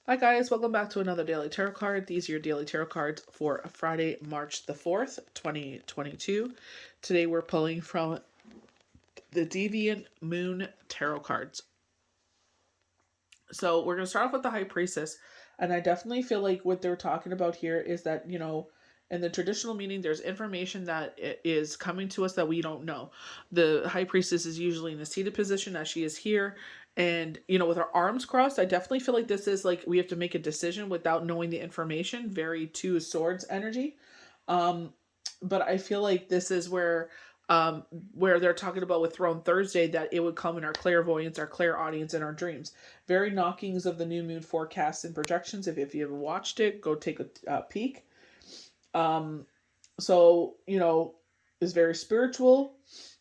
Hi guys, welcome back to another Daily Tarot card. These are your Daily Tarot cards for Friday, March the 4th, 2022. Today we're pulling from the Deviant Moon Tarot cards. So we're going to start off with the High Priestess, and I definitely feel like what they're talking about here is that, in the traditional meaning, there's information that is coming to us that we don't know. The High Priestess is usually in a seated position as she is here. And, with her arms crossed, I definitely feel like this is like we have to make a decision without knowing the information. Very Two of Swords energy. But I feel like this is where they're talking about with Throne Thursday that it would come in our clairvoyance, our clairaudience, and our dreams. Very knockings of the new moon forecasts and projections. If you haven't watched it, go take a peek. So is very spiritual,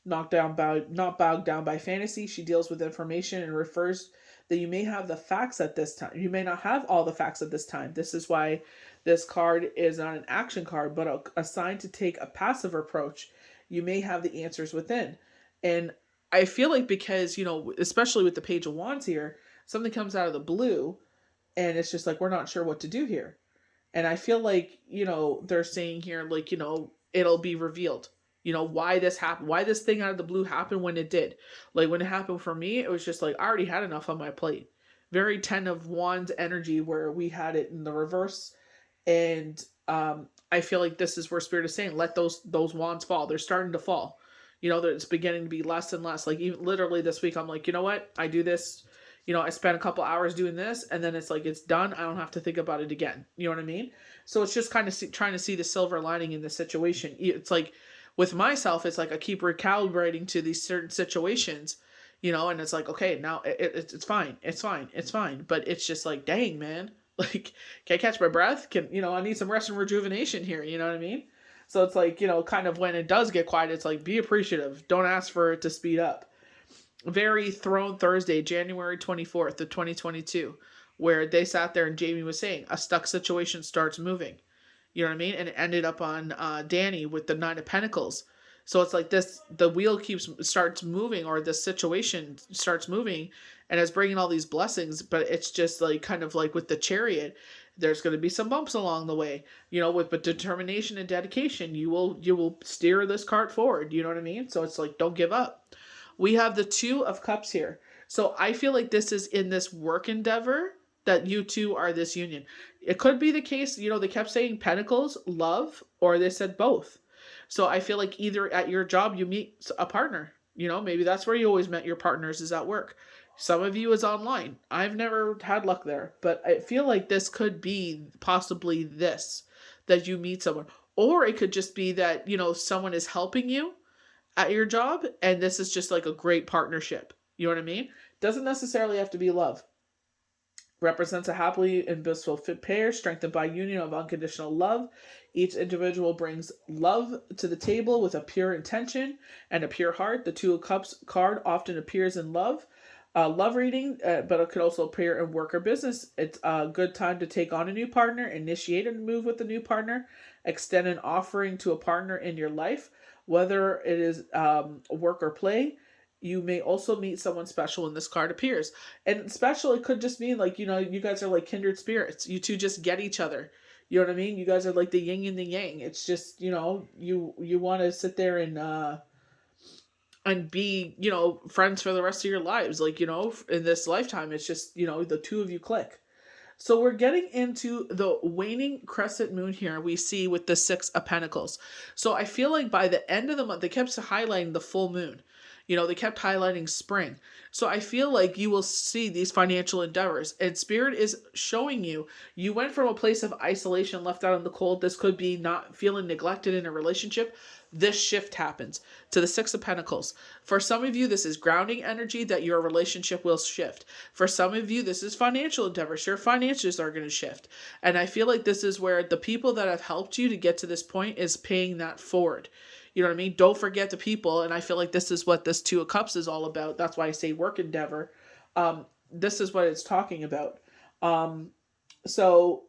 not bowed down by fantasy. She deals with information and refers that you may have the facts at this time. You may not have all the facts at this time. This is why this card is not an action card, but a sign to take a passive approach. You may have the answers within. And I feel like because, especially with the Page of Wands here, something comes out of the blue and it's just like, we're not sure what to do here. And I feel like, they're saying here, like, it'll be revealed, why this happened, why this thing out of the blue happened when it did. Like when it happened for me, it was just like, I already had enough on my plate. Very 10 of Wands energy where we had it in the reverse. And I feel like this is where Spirit is saying, let those wands fall. They're starting to fall. It's beginning to be less and less. Like even literally this week, I'm like, you know what? I do this. I spent a couple hours doing this, and then it's like it's done. I don't have to think about it again. You know what I mean? So it's just kind of trying to see the silver lining in the situation. It's like with myself, it's like I keep recalibrating to these certain situations, and it's like, okay, now it's fine. It's fine. It's fine. But it's just like, dang, man. Like, can I catch my breath? I need some rest and rejuvenation here. You know what I mean? So it's like, kind of when it does get quiet, it's like, be appreciative. Don't ask for it to speed up. Very Throne Thursday, January 24th of 2022, where they sat there and Jamie was saying, a stuck situation starts moving. You know what I mean? And it ended up on Danny with the Nine of Pentacles. So it's like this, the wheel starts moving, or this situation starts moving, and it's bringing all these blessings, but it's just like kind of like with the Chariot, there's going to be some bumps along the way, with determination and dedication, you will steer this cart forward. You know what I mean? So it's like, don't give up. We have the Two of Cups here. So I feel like this is in this work endeavor that you two are this union. It could be the case, they kept saying pentacles, love, or they said both. So I feel like either at your job you meet a partner. Maybe that's where you always met your partners, is at work. Some of you is online. I've never had luck there, but I feel like this could be possibly this, that you meet someone. Or it could just be that, someone is helping you at your job, and this is just like a great partnership. You know what I mean? Doesn't necessarily have to be love. Represents a happily and blissful fit pair strengthened by union of unconditional love. Each individual brings love to the table with a pure intention and a pure heart. The Two of Cups card often appears in love reading, but it could also appear in work or business. It's a good time to take on a new partner, initiate a move with a new partner, extend an offering to a partner in your life, whether it is work or play. You may also meet someone special when this card appears. And special, it could just mean like, you guys are like kindred spirits. You two just get each other. You know what I mean? You guys are like the yin and the yang. It's just, you want to sit there and be, friends for the rest of your lives. Like, in this lifetime, it's just, the two of you click. So we're getting into the waning crescent moon here we see with the Six of Pentacles. So I feel like by the end of the month, they kept highlighting the full moon. They kept highlighting spring. So I feel like you will see these financial endeavors. And Spirit is showing you went from a place of isolation, left out in the cold. This could be not feeling neglected in a relationship. This shift happens to the Six of Pentacles. For some of you, this is grounding energy that your relationship will shift. For some of you, this is financial endeavors. Your finances are going to shift. And I feel like this is where the people that have helped you to get to this point is paying that forward. You know what I mean? Don't forget the people. And I feel like this is what this Two of Cups is all about. That's why I say work endeavor. This is what it's talking about. So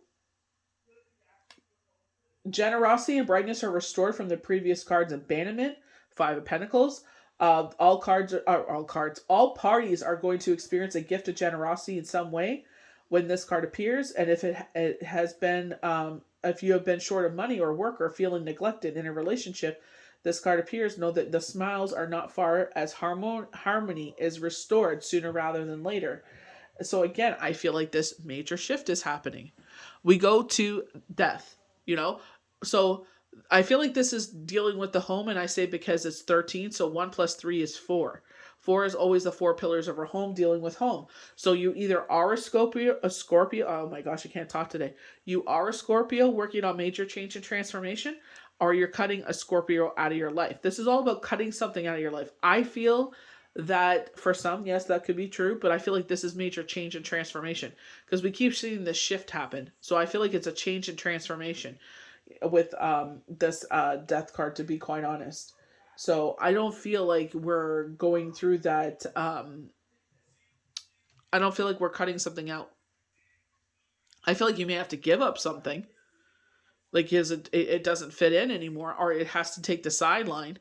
generosity and brightness are restored from the previous card's abandonment. Five of Pentacles. All parties are going to experience a gift of generosity in some way. when this card appears, and if it has been, if you have been short of money or work or feeling neglected in a relationship, this card appears, know that the smiles are not far, as harmony is restored sooner rather than later. So again, I feel like this major shift is happening. We go to death, you know? So I feel like this is dealing with the home, and I say because it's 13, so 1 plus 3 is 4. 4 is always the 4 pillars of our home, dealing with home. So you either are a Scorpio, oh my gosh, I can't talk today. You are a Scorpio working on major change and transformation, or you're cutting a Scorpio out of your life. This is all about cutting something out of your life. I feel that for some, yes, that could be true, but I feel like this is major change and transformation because we keep seeing this shift happen. So I feel like it's a change and transformation with this death card, to be quite honest. So I don't feel like we're going through that. I don't feel like we're cutting something out. I feel like you may have to give up something, like it doesn't fit in anymore, or it has to take the sideline.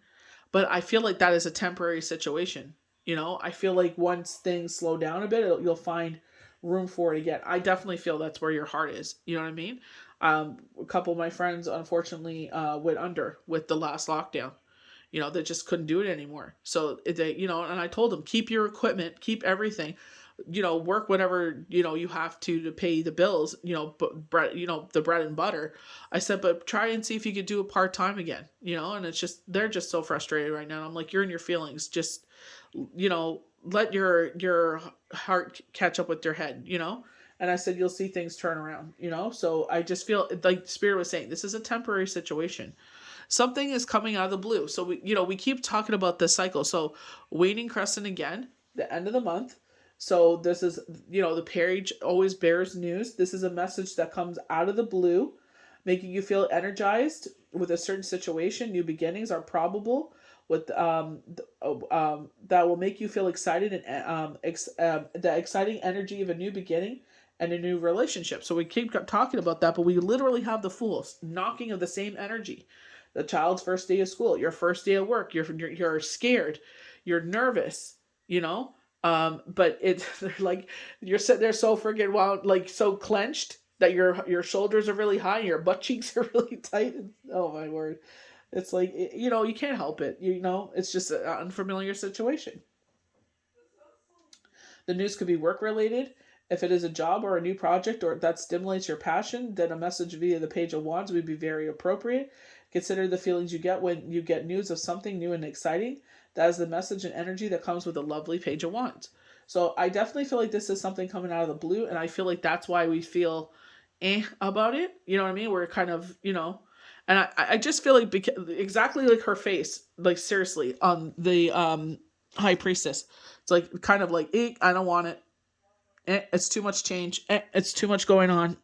But I feel like that is a temporary situation. I feel like once things slow down a bit, you'll find room for it again. I definitely feel that's where your heart is. You know what I mean? A couple of my friends, unfortunately, went under with the last lockdown. They just couldn't do it anymore. So and I told them, keep your equipment, keep everything, work whatever, you have to pay the bills, but bread, the bread and butter. I said, but try and see if you could do it part-time again, and it's just, they're just so frustrated right now. I'm like, you're in your feelings. Just, let your heart catch up with your head, And I said, you'll see things turn around, So I just feel like Spirit was saying, this is a temporary situation. Something is coming out of the blue. So we keep talking about this cycle. So Waning Crescent again, the end of the month. So this is, the page always bears news. This is a message that comes out of the blue, making you feel energized with a certain situation. New beginnings are probable with that will make you feel excited and the exciting energy of a new beginning and a new relationship. So we keep talking about that, but we literally have the Fools knocking of the same energy. The child's first day of school, your first day of work, you're scared, you're nervous, but they're like, you're sitting there so freaking wild, like so clenched that your shoulders are really high and your butt cheeks are really tight. Oh my word. It's like, you can't help it. It's just an unfamiliar situation. The news could be work related. If it is a job or a new project or that stimulates your passion, then a message via the Page of Wands would be very appropriate. Consider the feelings you get when you get news of something new and exciting. That is the message and energy that comes with a lovely Page of Wands. So I definitely feel like this is something coming out of the blue, and I feel like that's why we feel about it. You know what I mean? We're kind of, and I just feel like exactly like her face, like seriously, on the High Priestess. It's like kind of like, I don't want it. It's too much change. It's too much going on.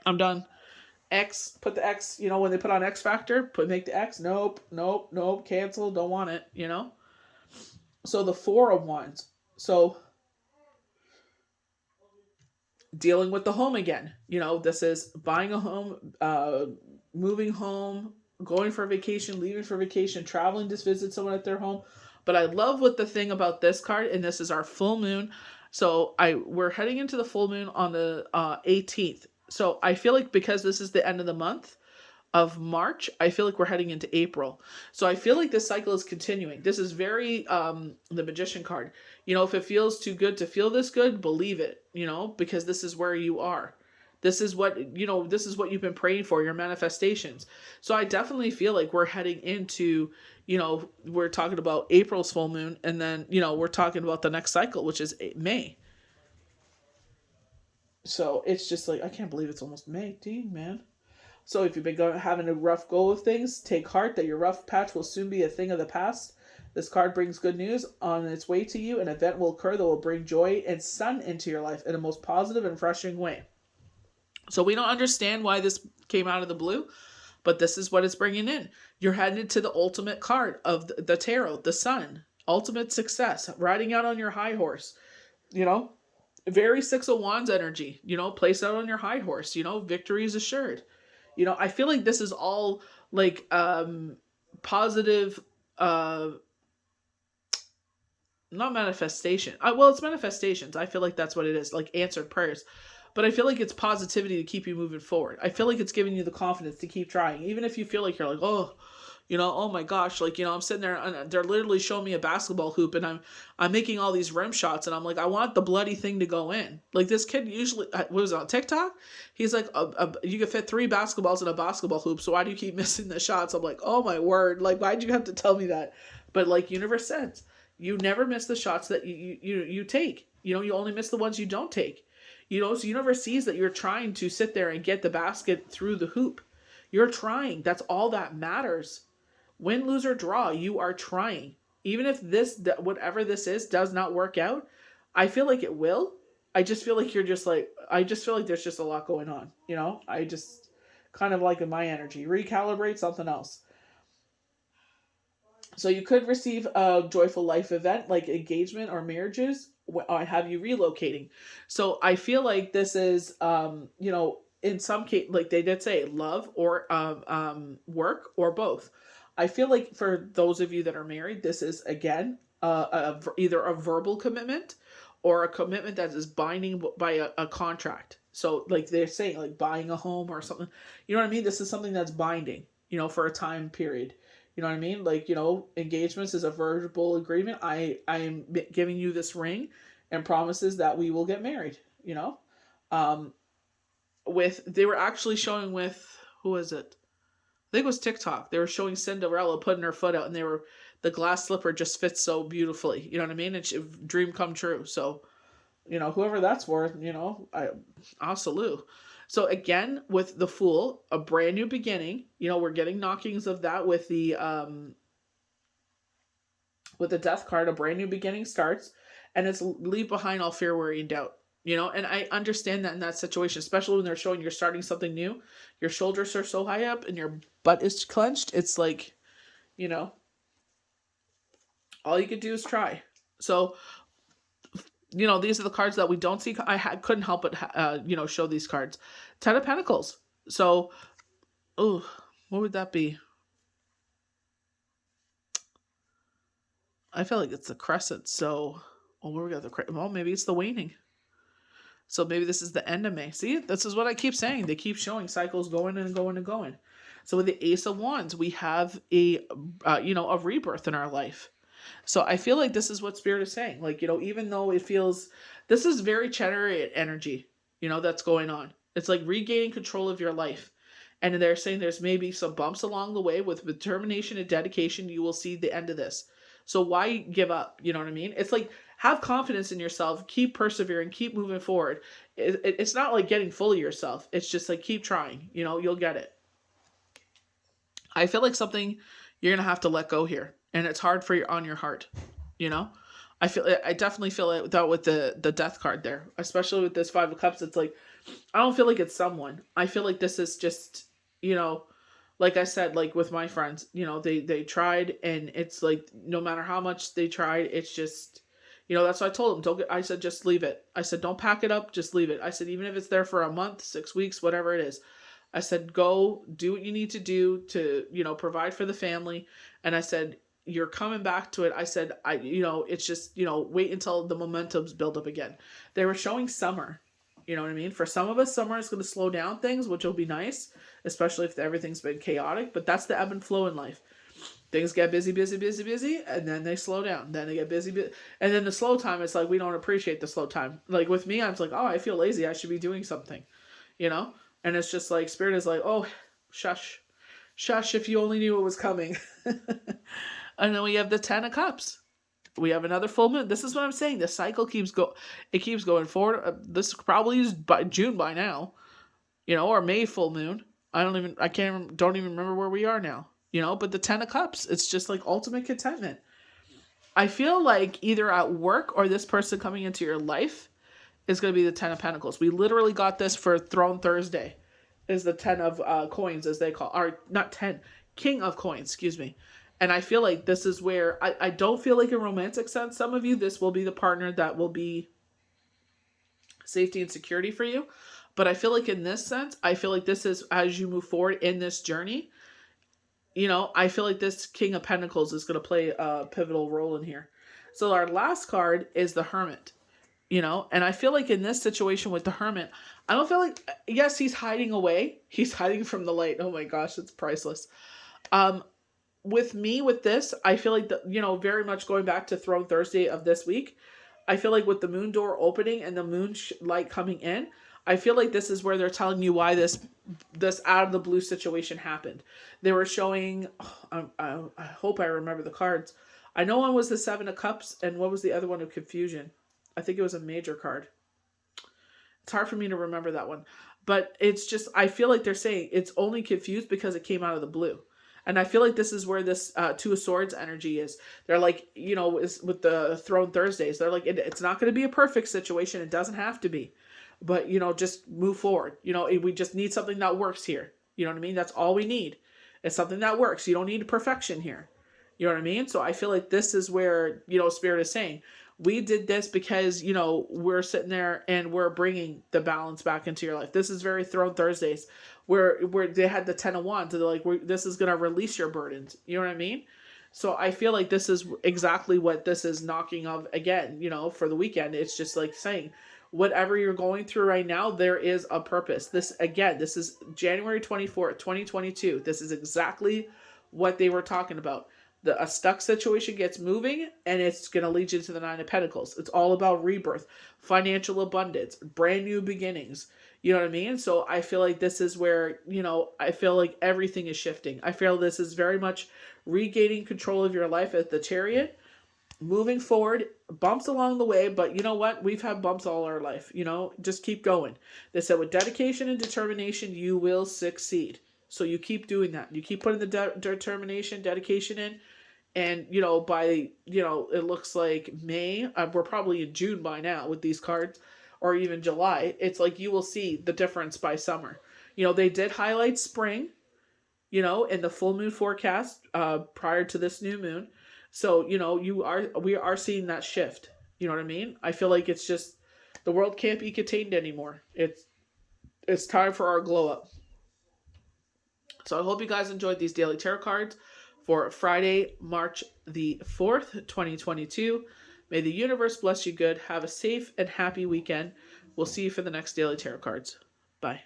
I'm done. X, put the X, when they put on X Factor, make the X. Nope, cancel, don't want it, So the Four of Wands. So dealing with the home again. This is buying a home, moving home, going for vacation, leaving for vacation, traveling to visit someone at their home. But I love what the thing about this card, and this is our full moon. So we're heading into the full moon on the 18th. So I feel like because this is the end of the month of March, I feel like we're heading into April. So I feel like this cycle is continuing. This is very the Magician card. If it feels too good to feel this good, believe it, because this is where you are. This is what, this is what you've been praying for, your manifestations. So I definitely feel like we're heading into, we're talking about April's full moon, and then, we're talking about the next cycle, which is May. So it's just like, I can't believe it's almost May. Dang, man. So if you've been having a rough go of things, take heart that your rough patch will soon be a thing of the past. This card brings good news on its way to you. An event will occur that will bring joy and sun into your life in a most positive and refreshing way. So we don't understand why this came out of the blue, but this is what it's bringing in. You're headed to the ultimate card of the tarot, the sun, ultimate success, riding out on your high horse, very Six of Wands energy, place out on your high horse, victory is assured. I feel like this is all like positive, not manifestation. Well, it's manifestations. I feel like that's what it is, like answered prayers. but I feel like it's positivity to keep you moving forward. I feel like it's giving you the confidence to keep trying, even if you feel like you're like, oh, oh my gosh, like, I'm sitting there and they're literally showing me a basketball hoop and I'm making all these rim shots and I'm like, I want the bloody thing to go in. Like this kid usually, what was it, on TikTok? He's like, you can fit 3 basketballs in a basketball hoop. So why do you keep missing the shots? I'm like, oh my word. Like, why'd you have to tell me that? But like universe says, you never miss the shots that you take. You only miss the ones you don't take. So universe sees that you're trying to sit there and get the basket through the hoop. You're trying. That's all that matters. Win, lose, or draw, you are trying. Even if whatever this is, does not work out, I feel like it will. I just feel like I just feel like there's just a lot going on. I just kind of like in my energy. Recalibrate something else. So you could receive a joyful life event like engagement or marriages. I have you relocating. So I feel like this is, in some case, like they did say, love or work or both. I feel like for those of you that are married, this is again either a verbal commitment or a commitment that is binding by a contract. So like they're saying, like buying a home or something. You know what I mean? This is something that's binding, for a time period. You know what I mean? Like, engagements is a verbal agreement. I am giving you this ring and promises that we will get married, they were actually showing with, who was it? I think it was TikTok. They were showing Cinderella putting her foot out and the glass slipper just fits so beautifully. You know what I mean? It's a dream come true. So, whoever that's for, I'll salute. So again, with the Fool, a brand new beginning. We're getting knockings of that with the Death card. A brand new beginning starts, and it's leave behind all fear, worry, and doubt. And I understand that in that situation, especially when they're showing you're starting something new. Your shoulders are so high up and your butt is clenched. It's like, all you could do is try. So, these are the cards that we don't see. I couldn't help but, show these cards. 10 of Pentacles. So, what would that be? I feel like it's the Crescent. So, where we got maybe it's the Waning. So maybe this is the end of May. See, this is what I keep saying. They keep showing cycles going and going and going. So with the Ace of Wands, we have a rebirth in our life. So I feel like this is what Spirit is saying. Like, even though it feels, this is very Chariot energy, that's going on. It's like regaining control of your life. And they're saying there's maybe some bumps along the way. With determination and dedication, you will see the end of this. So why give up? You know what I mean? It's like, have confidence in yourself. Keep persevering. Keep moving forward. It's not like getting full of yourself. It's just like, keep trying. You'll get it. I feel like something you're going to have to let go here. And it's hard on your heart. I definitely feel it with the Death card there. Especially with this 5 of Cups. It's like, I don't feel like it's someone. I feel like this is just, like I said, like with my friends, they tried, and it's like, no matter how much they tried, it's just, that's what I told them. I said, just leave it. I said, don't pack it up. Just leave it. I said, even if it's there for a month, 6 weeks, whatever it is, I said, go do what you need to do to, provide for the family. And I said, you're coming back to it. I said, it's just, wait until the momentum's build up again. They were showing summer. You know what I mean? For some of us, summer is going to slow down things, which will be nice, especially if everything's been chaotic. But that's the ebb and flow in life. Things get busy, and then they slow down. Then they get busy, and then the slow time, it's like we don't appreciate the slow time. Like with me, I was like, oh, I feel lazy. I should be doing something, And it's just like, Spirit is like, oh, shush, if you only knew what was coming. And then we have the 10 of Cups. We have another full moon. This is what I'm saying. The cycle keeps going forward. This probably is by June by now, or May full moon. Don't even remember where we are now, but the 10 of Cups, it's just like ultimate contentment. I feel like either at work or this person coming into your life is going to be the 10 of Pentacles. We literally got this for Throne Thursday, is the 10 of coins, as they call, or not 10, King of Coins, excuse me. And I feel like this is where, I don't feel like in romantic sense, some of you, this will be the partner that will be safety and security for you. But I feel like in this sense, I feel like this is, as you move forward in this journey, I feel like this King of Pentacles is going to play a pivotal role in here. So our last card is the Hermit. And I feel like in this situation with the Hermit, I don't feel like, yes, he's hiding away. He's hiding from the light. Oh my gosh, it's priceless. With me, with this, I feel like, very much going back to Throne Thursday of this week, I feel like with the moon door opening and the moon light coming in, I feel like this is where they're telling you why this out of the blue situation happened. They were showing, I hope I remember the cards. I know one was the Seven of Cups, and what was the other one of Confusion? I think it was a major card. It's hard for me to remember that one. But it's just, I feel like they're saying it's only confused because it came out of the blue. And I feel like this is where this Two of Swords energy is. They're like, with the Throne Thursdays, they're like, it's not going to be a perfect situation. It doesn't have to be. But, just move forward. We just need something that works here. You know what I mean? That's all we need. It's something that works. You don't need perfection here. You know what I mean? So I feel like this is where, Spirit is saying, we did this because, we're sitting there and we're bringing the balance back into your life. This is very Throne Thursdays where they had the 10 of Wands. They're like, this is going to release your burdens. You know what I mean? So I feel like this is exactly what this is knocking of again, for the weekend. It's just like saying, whatever you're going through right now, there is a purpose. This is January 24th, 2022. This is exactly what they were talking about. A stuck situation gets moving, and it's going to lead you to the Nine of Pentacles. It's all about rebirth, financial abundance, brand new beginnings. You know what I mean? So I feel like this is where, I feel like everything is shifting. I feel this is very much regaining control of your life at the Chariot, moving forward, bumps along the way, but you know what? We've had bumps all our life, just keep going. They said with dedication and determination, you will succeed. So you keep doing that. You keep putting the determination, dedication in. And, by, it looks like May, we're probably in June by now with these cards, or even July. It's like you will see the difference by summer. They did highlight spring, in the full moon forecast prior to this new moon. So, we are seeing that shift. You know what I mean? I feel like it's just, the world can't be contained anymore. It's time for our glow up. So I hope you guys enjoyed these daily tarot cards for Friday, March the 4th, 2022. May the universe bless you good. Have a safe and happy weekend. We'll see you for the next daily tarot cards. Bye.